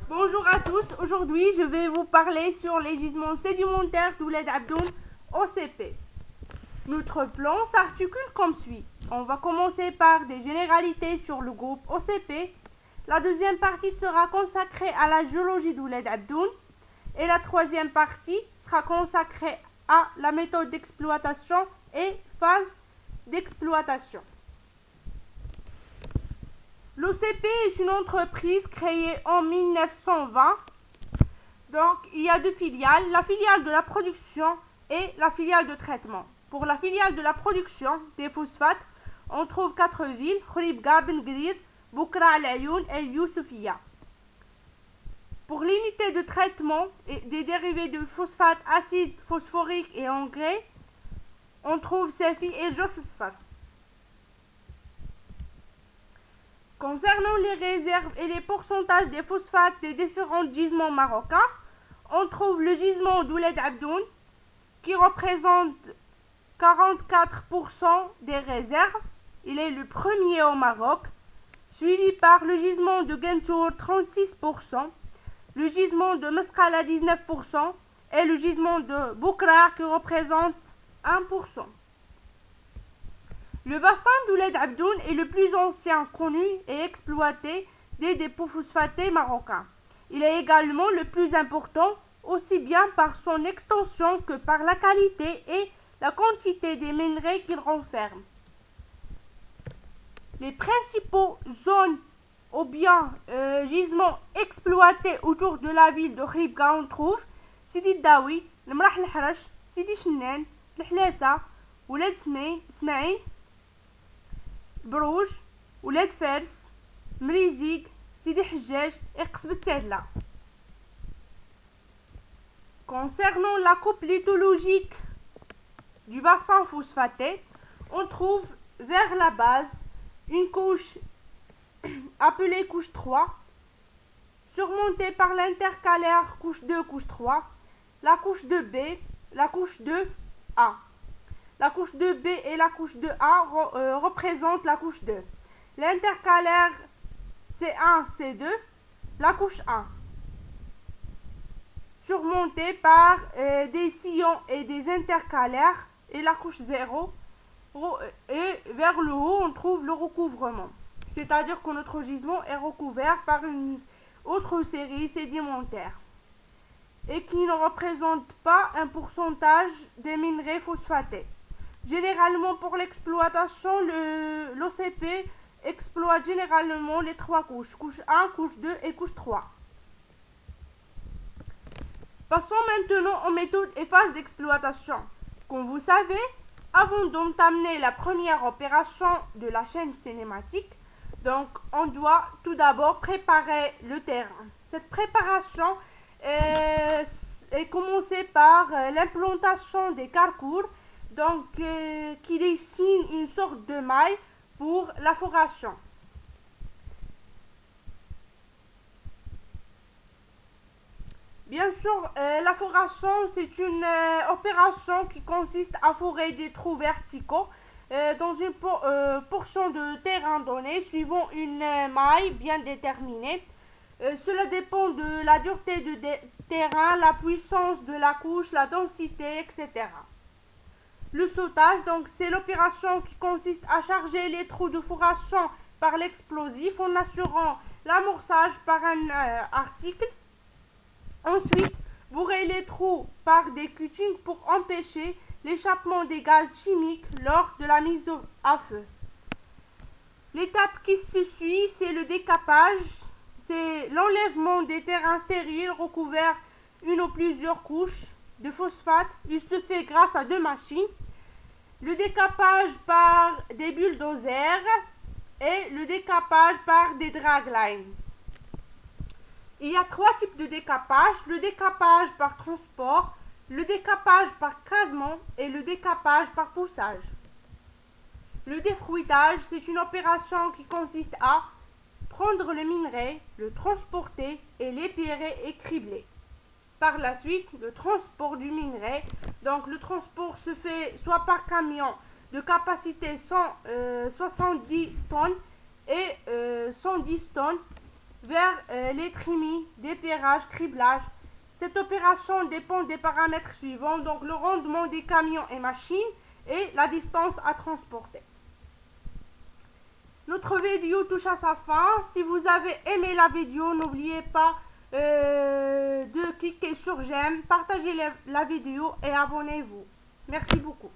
Bonjour à tous, aujourd'hui je vais vous parler sur les gisements sédimentaires d'Ouled Abdoun OCP. Notre plan s'articule comme suit. On va commencer par des généralités sur le groupe OCP. La deuxième partie sera consacrée à la géologie d'Ouled Abdoun et la troisième partie sera consacrée à la méthode d'exploitation et phase d'exploitation. L'OCP est une entreprise créée en 1920. Donc, il y a deux filiales, la filiale de la production et la filiale de traitement. Pour la filiale de la production des phosphates, on trouve 4 villes, Khouribga, Ben Gurir, Boukra Al-Ayoun et Youssoufia. Pour l'unité de traitement des dérivés de phosphate, acide phosphorique et engrais, on trouve Safi et Jophosphate. Concernant les réserves et les pourcentages des phosphates des différents gisements marocains, on trouve le gisement d'Ouled Abdoun qui représente 44% des réserves. Il est le premier au Maroc, suivi par le gisement de Gentour 36%, le gisement de Mesqala 19% et le gisement de Boukra qui représente 1%. Le bassin d'Ouled Abdoun est le plus ancien connu et exploité des dépôts phosphatés marocains. Il est également le plus important, aussi bien par son extension que par la qualité et la quantité des minerais qu'il renferme. Les principaux zones ou bien gisements exploités autour de la ville de Khouribga, on trouve Sidi Daoui, le Mrah el-Harash, Sidi Chnen, le Hlessa, Ouled Smaïn, Brouj, Ouled Fers, Mrizig, Sidi Hajjaj et Qsbet Tehla. Concernant la coupe lithologique du bassin phosphaté, on trouve vers la base une couche appelée couche 3, surmontée par l'intercalaire couche 2, couche 3, la couche 2B, la couche 2A. La couche 2B et la couche 2A représentent la couche 2. L'intercalaire C1, C2, la couche 1. Surmontée par des sillons et des intercalaires et la couche 0. Et vers le haut, on trouve le recouvrement. C'est-à-dire que notre gisement est recouvert par une autre série sédimentaire et qui ne représente pas un pourcentage des minerais phosphatés. Généralement, pour l'exploitation, l'OCP exploite généralement les trois couches, couche 1, couche 2 et couche 3. Passons maintenant aux méthodes et phases d'exploitation. Comme vous savez, avant d'entamer la première opération de la chaîne cinématique, donc on doit tout d'abord préparer le terrain. Cette préparation est commencée par l'implantation des carrefours, donc qui dessine une sorte de maille pour la foration. Bien sûr, la foration, c'est une opération qui consiste à forer des trous verticaux dans une portion de terrain donné, suivant une maille bien déterminée. Cela dépend de la dureté du terrain, la puissance de la couche, la densité, etc. Le sautage, donc, c'est l'opération qui consiste à charger les trous de foration par l'explosif en assurant l'amorçage par un article. Ensuite, bourrer les trous par des cuttings pour empêcher l'échappement des gaz chimiques lors de la mise à feu. L'étape qui se suit, c'est le décapage. C'est l'enlèvement des terrains stériles recouverts une ou plusieurs couches de phosphate. Il se fait grâce à deux machines. Le décapage par des bulldozers et le décapage par des draglines. Il y a trois types de décapage, le décapage par transport, le décapage par crasement et le décapage par poussage. Le défruitage, c'est une opération qui consiste à prendre le minerai, le transporter et l'épirer et cribler. Par la suite, le transport du minerai, donc le transport se fait soit par camion de capacité 170 tonnes et 110 tonnes vers les trimis, dépierrage, criblage. Cette opération dépend des paramètres suivants, donc le rendement des camions et machines et la distance à transporter. Notre vidéo touche à sa fin. Si vous avez aimé la vidéo, n'oubliez pas de cliquer sur j'aime, partagez la vidéo et abonnez-vous. Merci beaucoup.